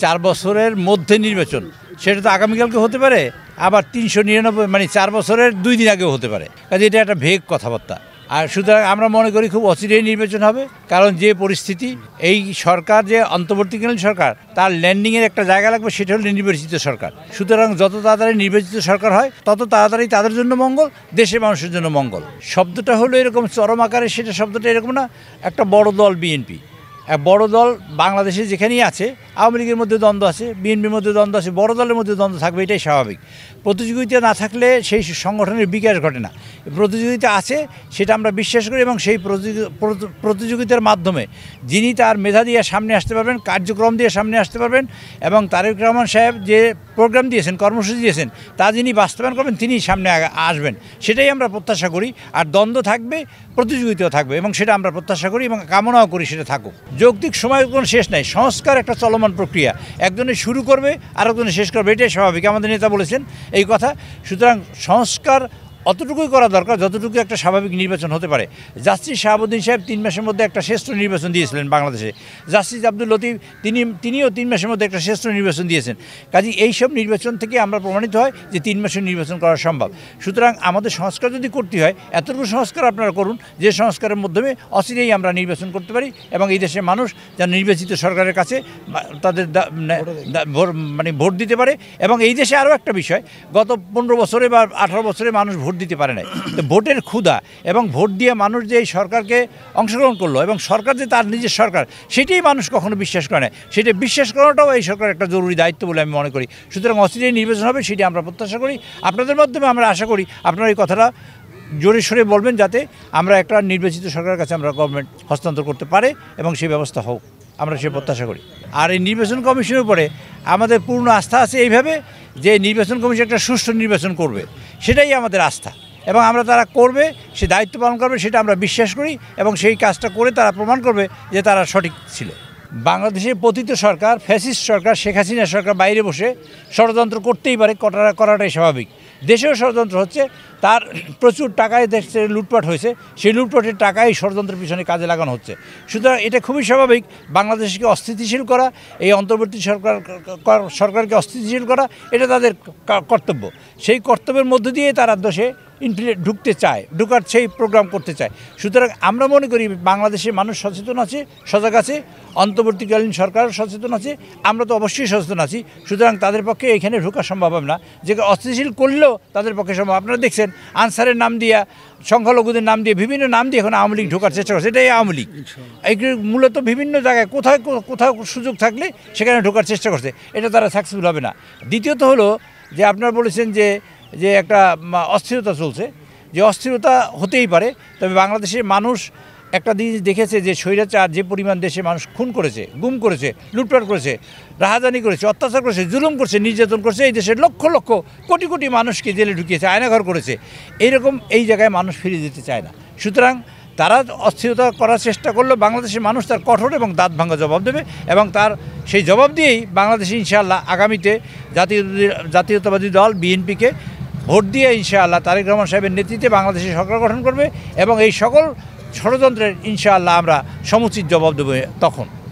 4 বছরের মধ্যে নির্বাচন, সেটা তো আগামীকালকে হতে পারে, আবার 399 মানে 4 বছরের 2 দিন আগেও হতে পারে। কাজে এটা একটা ভেগ কথাবার্তা। আর সুতরাং আমরা মনে করি খুব অচিরেই নির্বাচন হবে, কারণ যে পরিস্থিতি, এই সরকার যে অন্তর্বর্তীকালীন সরকার, তার ল্যান্ডিংয়ের একটা জায়গা লাগবে, সেটা হলো নির্বাচিত সরকার। সুতরাং যত তাড়াতাড়ি নির্বাচিত সরকার হয় তত তাড়াতাড়ি তাদের জন্য মঙ্গল, দেশের মানুষের জন্য মঙ্গল। শব্দটা হলো এরকম চরম আকারে, সেটা শব্দটা এরকম না। একটা বড় দল বিএনপি, এক বড় দল বাংলাদেশে যেখানেই আছে, আওয়ামী লীগের মধ্যে দ্বন্দ্ব আছে, বিএনপির মধ্যে দ্বন্দ্ব আছে, বড় দলের মধ্যে দ্বন্দ্ব থাকবে, এটাই স্বাভাবিক। প্রতিযোগিতা না থাকলে সেই সংগঠনের বিকাশ ঘটে না। প্রতিযোগিতা আছে, সেটা আমরা বিশ্বাস করি, এবং সেই প্রতিযোগিতার মাধ্যমে যিনি তার মেধা দিয়ে সামনে আসতে পারবেন, কার্যক্রম দিয়ে সামনে আসতে পারবেন, এবং তারেক রহমান সাহেব যে প্রোগ্রাম দিয়েছেন, কর্মসূচি দিয়েছেন, তা যিনি বাস্তবায়ন করবেন, তিনি সামনে আসবেন, সেটাই আমরা প্রত্যাশা করি। আর দ্বন্দ্ব থাকবে, প্রতিযোগিতাও থাকবে, এবং সেটা আমরা প্রত্যাশা করি এবং কামনাও করি সেটা থাকুক। যৌক্তিক সময়ের কোনো শেষ নাই। সংস্কার একটা চলমান প্রক্রিয়া, একজনে শুরু করবে আরেকজনে শেষ করবে, এটাই স্বাভাবিক। আমাদের নেতা বলেছেন এই কথা। সুতরাং সংস্কার অতটুকুই করা দরকার যতটুকু একটা স্বাভাবিক নির্বাচন হতে পারে। জাস্টিস শাহাবুদ্দিন সাহেব 3 মাসের মধ্যে একটা শ্রেষ্ঠ নির্বাচন দিয়েছিলেন বাংলাদেশে। জাস্টিস আব্দুল লতিফ তিনিও 3 মাসের মধ্যে একটা শ্রেষ্ঠ নির্বাচন দিয়েছেন। কাজেই এইসব নির্বাচন থেকে আমরা প্রমাণিত হয় যে 3 মাসের নির্বাচন করা সম্ভব। সুতরাং আমাদের সংস্কার যদি করতে হয়, এতটুকু সংস্কার আপনারা করুন যে সংস্কারের মাধ্যমে অচিরেই আমরা নির্বাচন করতে পারি, এবং এই দেশের মানুষ যেন নির্বাচিত সরকারের কাছে তাদের মানে ভোট দিতে পারে। এবং এই দেশে আরও একটা বিষয়, গত 15 বছরে বা 18 বছরে মানুষ ভোট দিতে পারে নাই। তো ভোটের ক্ষুধা, এবং ভোট দিয়ে মানুষ যে এই সরকারকে অংশগ্রহণ করলো, এবং সরকার যে তার নিজের সরকার, সেটাই মানুষ কখনো বিশ্বাস করে না। সেটা বিশ্বাস করাটাও এই সরকারের একটা জরুরি দায়িত্ব বলে আমি মনে করি। সুতরাং অচিরেই নির্বাচন হবে, সেটি আমরা প্রত্যাশা করি। আপনাদের মাধ্যমে আমরা আশা করি আপনারা এই কথাটা জোরে সরে বলবেন, যাতে আমরা একটা নির্বাচিত সরকারের কাছে আমরা গভর্নমেন্ট হস্তান্তর করতে পারে, এবং সেই ব্যবস্থা হোক, আমরা সে প্রত্যাশা করি। আর এই নির্বাচন কমিশনের উপরে আমাদের পূর্ণ আস্থা আছে, এইভাবে যে নির্বাচন কমিশন একটা সুষ্ঠু নির্বাচন করবে, সেটাই আমাদের আস্থা, এবং আমরা তারা করবে, সে দায়িত্ব পালন করবে, সেটা আমরা বিশ্বাস করি, এবং সেই কাজটা করে তারা প্রমাণ করবে যে তারা সঠিক ছিল। বাংলাদেশের পতিত সরকার, ফ্যাসিস্ট সরকার, শেখ হাসিনা সরকার বাইরে বসে ষড়যন্ত্র করতেই পারে, করাটাই স্বাভাবিক। দেশেও ষড়যন্ত্র হচ্ছে, তার প্রচুর টাকায় দেশে লুটপাট হয়েছে, সেই লুটপাটের টাকাই ষড়যন্ত্রের পিছনে কাজে লাগানো হচ্ছে। সুতরাং এটা খুবই স্বাভাবিক। বাংলাদেশকে অস্থিতিশীল করা, এই অন্তর্বর্তী সরকারকে অস্থিতিশীল করা, এটা তাদের কর্তব্য। সেই কর্তব্যের মধ্য দিয়ে তারা দেশে ঢুকতে চায়, ঢুকার সেই প্রোগ্রাম করতে চায়। সুতরাং আমরা মনে করি বাংলাদেশের মানুষ সচেতন আছে, সজাগ আছে, অন্তর্বর্তীকালীন সরকার সচেতন আছে, আমরা তো অবশ্যই সচেতন আছি। সুতরাং তাদের পক্ষে এখানে ঢোকা সম্ভব হবে না, যে অস্থিতিশীল করলেও তাদের পক্ষে সম্ভব। আপনারা দেখছেন আনসারের নাম দিয়া, সংখ্যালঘুদের নাম দিয়ে, বিভিন্ন নাম দিয়ে এখন আওয়ামী লীগ ঢোকার চেষ্টা করছে। এটাই আওয়ামী লীগ। এগুলো মূলত বিভিন্ন জায়গায় কোথাও সুযোগ থাকলে সেখানে ঢোকার চেষ্টা করছে, এটা তারা সাকসেসফুল হবে না। দ্বিতীয়ত হলো যে আপনারা বলেছেন যে একটা অস্থিরতা চলছে, যে অস্থিরতা হতেই পারে, তবে বাংলাদেশের মানুষ একটা জিনিস দেখেছে যে স্বৈরাচার যে পরিমাণ দেশে মানুষ খুন করেছে, গুম করেছে, লুটপাট করেছে, রাহাজানি করেছে, অত্যাচার করেছে, জুলুম করছে, নির্যাতন করছে, এই দেশের লক্ষ লক্ষ কোটি কোটি মানুষকে জেলে ঢুকিয়েছে, আয়নাঘর করেছে। এইরকম এই জায়গায় মানুষ ফিরে যেতে চায় না। সুতরাং তারা অস্থিরতা করার চেষ্টা করলেও বাংলাদেশের মানুষ তার কঠোর এবং দাঁত ভাঙা জবাব দেবে, এবং তার সেই জবাব দিয়েই বাংলাদেশে ইনশাআল্লাহ আগামীতে জাতীয়তাবাদী দল বিএনপিকে ভোট দিয়ে ইনশাআল্লাহ তারেক রহমান সাহেবের নেতৃত্বে বাংলাদেশে সরকার গঠন করবে, এবং এই সকল ষড়যন্ত্রের ইনশাআল্লাহ আমরা সমুচিত জবাব দেব তখন।